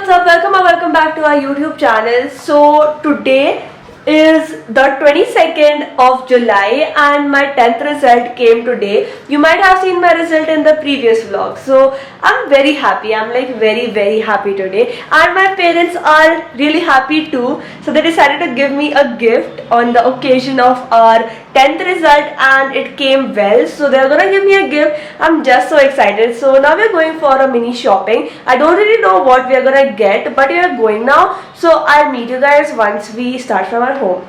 what's up? Welcome or welcome back to our YouTube channel. So today is the 22nd of July and my 10th result came today. You might have seen my result in the previous vlog. So I'm very happy. I'm like very happy today. And my parents are really happy too. So they decided to give me a gift on the occasion of our 10th result and it came well. So they're gonna give me a gift. I'm just so excited. So now we're going for a mini shopping. I don't really know what we're gonna get, but we are going now. So I'll meet you guys once we start from our home.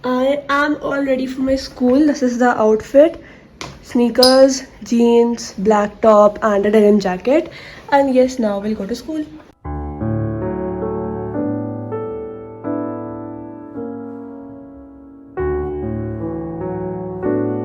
I am all ready for my school. This is the outfit: sneakers, jeans, black top and a denim jacket. And yes, now we'll go to school.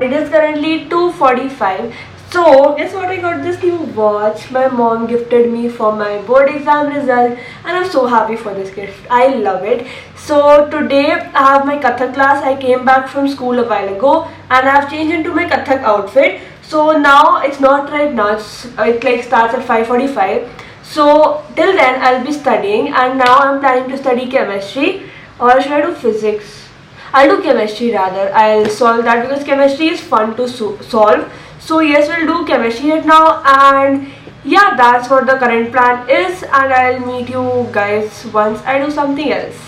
It is currently 2:45. So guess what, I got this new watch my mom gifted me for my board exam result and I'm so happy for this gift. I love it. So today I have my Kathak class. I came back from school a while ago and I have changed into my Kathak outfit. So now it's not right now, it like starts at 5:45. So till then I'll be studying and now I'm planning to study chemistry, or should I do physics? I'll do chemistry rather. I'll solve that because chemistry is fun to solve. So yes, we'll do chemistry right now, and yeah, that's what the current plan is, and I'll meet you guys once I do something else.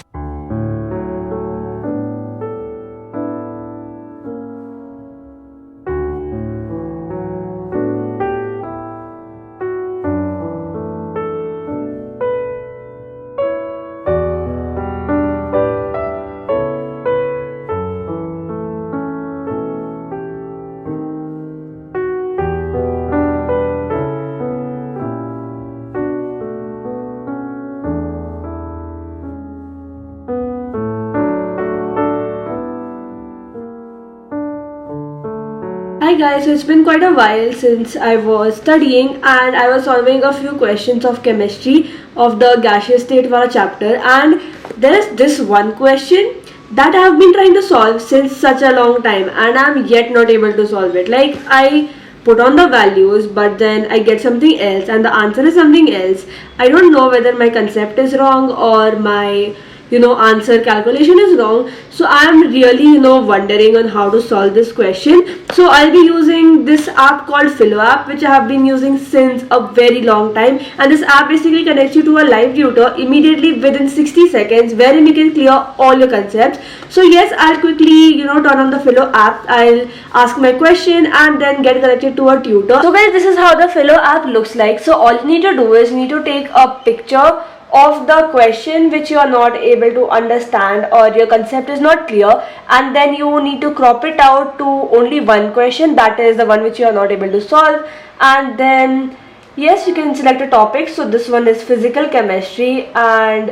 Hi guys, so it's been quite a while since I was studying and I was solving a few questions of chemistry of the gaseous state wala chapter, and there is this one question that I have been trying to solve since such a long time and I'm yet not able to solve it. Like, I put on the values but then I get something else and the answer is something else. I don't know whether my concept is wrong or my answer calculation is wrong. So I'm really wondering on how to solve this question. So I'll be using this app called Philo app, which I have been using since a very long time, and this app basically connects you to a live tutor immediately within 60 seconds wherein you can clear all your concepts. So yes, I'll quickly turn on the Philo app, I'll ask my question and then get connected to a tutor. So guys, this is how the Philo app looks like. So all you need to do is you need to take a picture of the question which you are not able to understand or your concept is not clear, and then you need to crop it out to only one question, that is the one which you are not able to solve. And then yes, you can select a topic. So this one is physical chemistry, and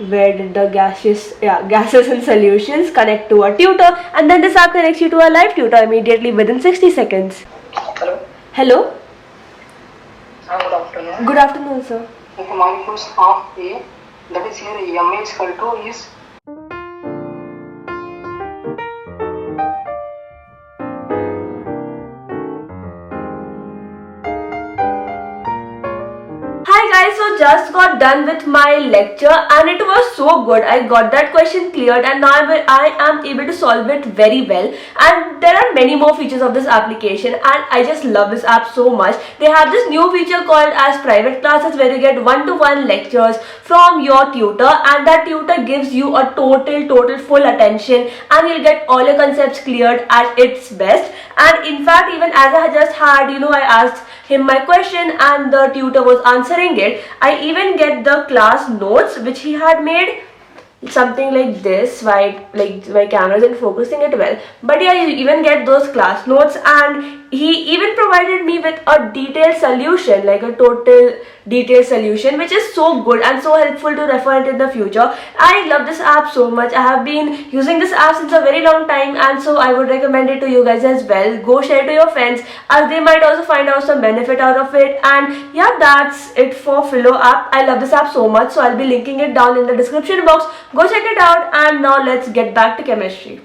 where did the gases and solutions connect to a tutor, and then this app connects you to a live tutor immediately within 60 seconds. Hello. Good afternoon. Good afternoon, sir. If molecules of A, that is here Ma is equal to is Hi guys, so just got done with my lecture and it was so good. I got that question cleared and now I am able to solve it very well. And there are many more features of this application and I just love this app so much. They have this new feature called as private classes where you get one-to-one lectures from your tutor, and that tutor gives you a total full attention and you'll get all your concepts cleared at its best. And in fact, even as I just had, I asked him my question and the tutor was answering it, I even get the class notes which he had made. Something like this, why my camera isn't focusing it well, but yeah, you even get those class notes, and he even provided me with a detailed solution, like a total detailed solution, which is so good and so helpful to refer it in the future. I love this app so much. I have been using this app since a very long time, and so I would recommend it to you guys as well. Go share to your friends as they might also find out some benefit out of it. And yeah, that's it for Philo app. I love this app so much, so I'll be linking it down in the description box. Go check it out, and now let's get back to chemistry.